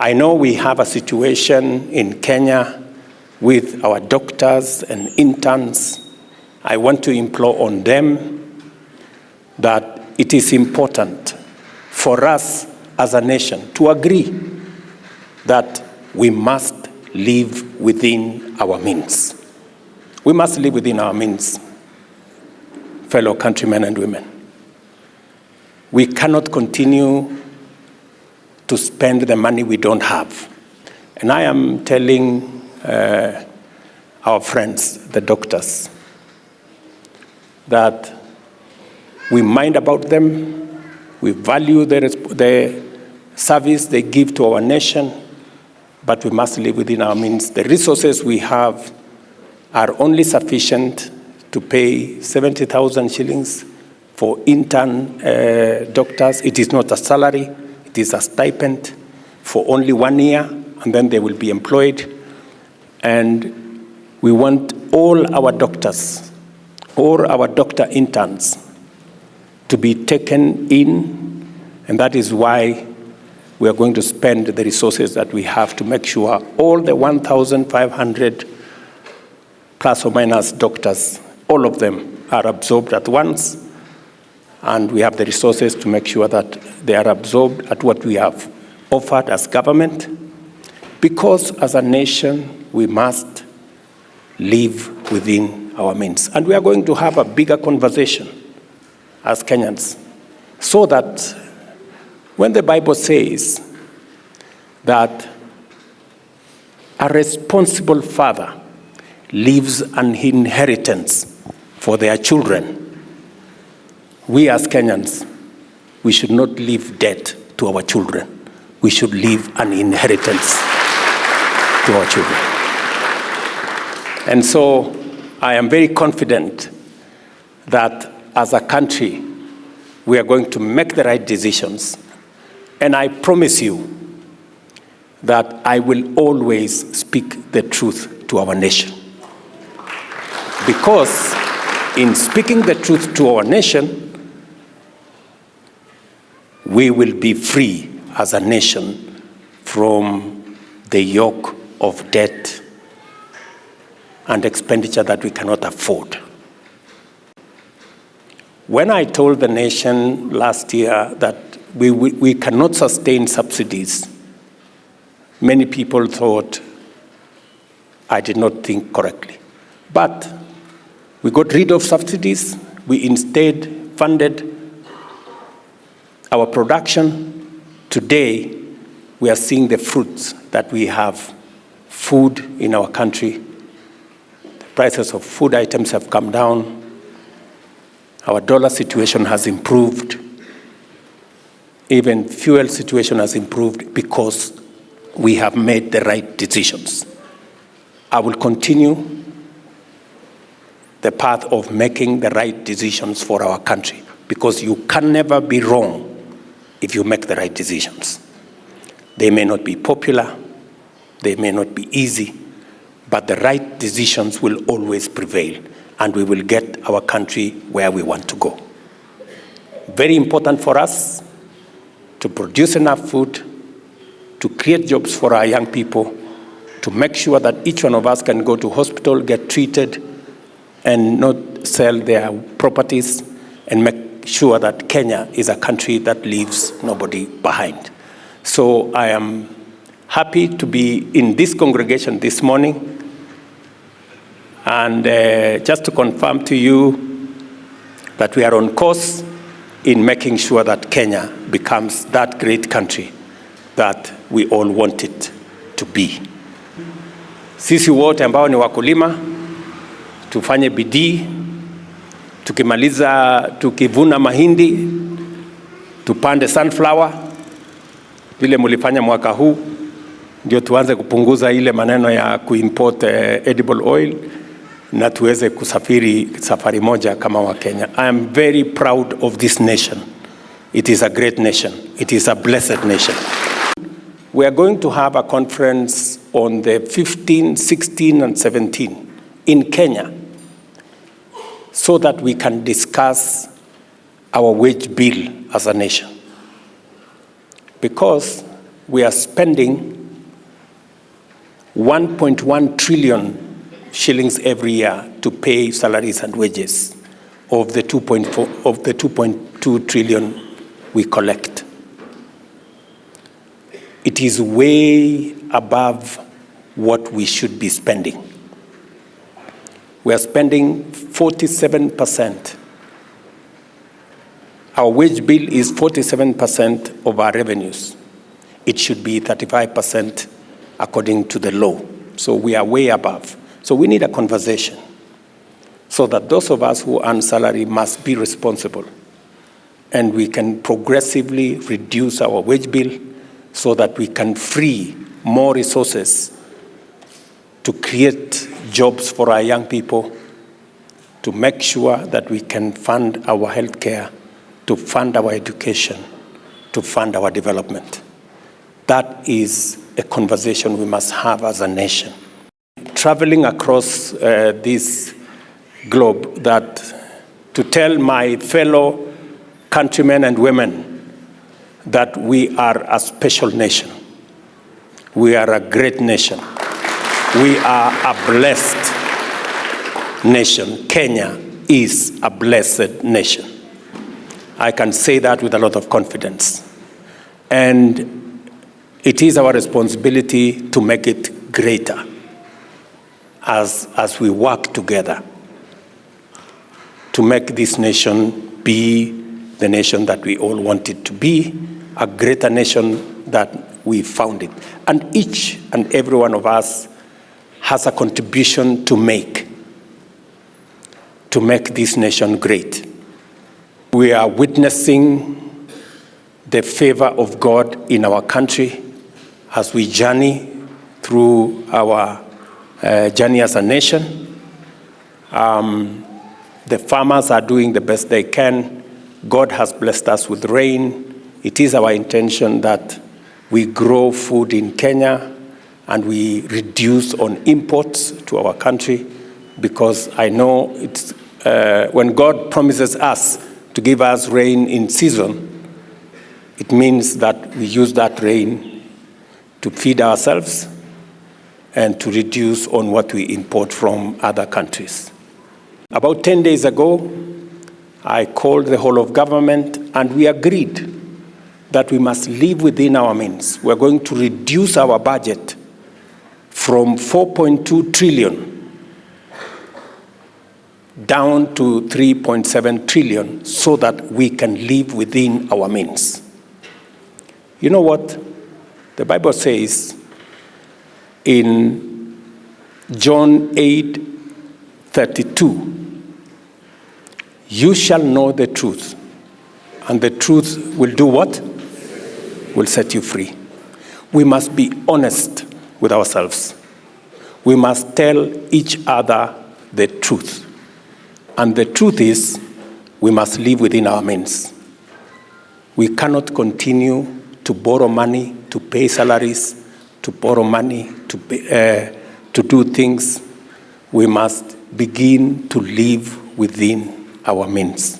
I know we have a situation in Kenya with our doctors and interns. I want to implore on them that it is important for us as a nation to agree that we must live within our means. We must live within our means, fellow countrymen and women. We cannot continue to spend the money we don't have. And I am telling our friends, the doctors, that we mind about them, we value the service they give to our nation, but we must live within our means. The resources we have are only sufficient to pay 70,000 shillings for intern doctors. It is not a salary, it is a stipend for only 1 year, and then they will be employed. And we want all our doctors, all our doctor interns to be taken in, and that is why we are going to spend the resources that we have to make sure all the 1,500 plus or minus doctors, all of them are absorbed at once, and we have the resources to make sure that they are absorbed at what we have offered as government, because as a nation, we must live within our means. And we are going to have a bigger conversation as Kenyans, so that when the Bible says that a responsible father leaves an inheritance for their children, we as Kenyans, we should not leave debt to our children. We should leave an inheritance to our children. And so I am very confident that as a country, we are going to make the right decisions. And I promise you that I will always speak the truth to our nation. Because in speaking the truth to our nation, we will be free as a nation from the yoke of debt and expenditure that we cannot afford. When I told the nation last year that we cannot sustain subsidies, many people thought I did not think correctly. But we got rid of subsidies. We instead funded our production. Today, we are seeing the fruits that we have food in our country. The prices of food items have come down. Our dollar situation has improved. Even fuel situation has improved because we have made the right decisions. I will continue the path of making the right decisions for our country, because you can never be wrong if you make the right decisions. They may not be popular, they may not be easy, but the right decisions will always prevail, and we will get our country where we want to go. Very important for us to produce enough food, to create jobs for our young people, to make sure that each one of us can go to hospital, get treated, and not sell their properties, and make sure that Kenya is a country that leaves nobody behind. So I am happy to be in this congregation this morning, and just to confirm to you that we are on course in making sure that Kenya becomes that great country that we all want it to be. Sisi wote ambao ni wakulima, tufanye bidii, tukivuna mahindi, tupande sunflower, vile mulifanya mwaka huu, ndio tuanze kupunguza ile maneno ya kuimport edible oil, na tuweze kusafiri safari moja kama wa Kenya. I am very proud of this nation. It is a great nation. It is a blessed nation. We are going to have a conference on the 15, 16, and 17 in Kenya, so that we can discuss our wage bill as a nation. Because we are spending 1.1 trillion shillings every year to pay salaries and wages of the 2.2 trillion we collect. It is way above what we should be spending. We are spending 47%. Our wage bill is 47% of our revenues. It should be 35% according to the law. So we are way above. So we need a conversation so that those of us who earn salary must be responsible, and we can progressively reduce our wage bill so that we can free more resources to create jobs for our young people, to make sure that we can fund our health care, to fund our education, to fund our development. That is a conversation we must have as a nation. Traveling across this globe, that to tell my fellow countrymen and women that we are a special nation. We are a great nation. We are a blessed nation. Kenya is a blessed nation. I can say that with a lot of confidence. And it is our responsibility to make it greater as we work together to make this nation be the nation that we all want it to be, a greater nation that we found it. And each and every one of us has a contribution to make this nation great. We are witnessing the favor of God in our country as we journey through our journey as a nation. The farmers are doing the best they can. God has blessed us with rain. It is our intention that we grow food in Kenya and we reduce on imports to our country, because I know it's when God promises us to give us rain in season, it means that we use that rain to feed ourselves and to reduce on what we import from other countries. About 10 days ago, I called the whole of government and we agreed that we must live within our means. We're going to reduce our budget from 4.2 trillion down to 3.7 trillion so that we can live within our means. You know what? The Bible says in John 8:32, you shall know the truth, and the truth will do what? Will set you free. We must be honest with ourselves. We must tell each other the truth. And the truth is, we must live within our means. We cannot continue to borrow money to pay salaries, to borrow money to do things. We must begin to live within our means.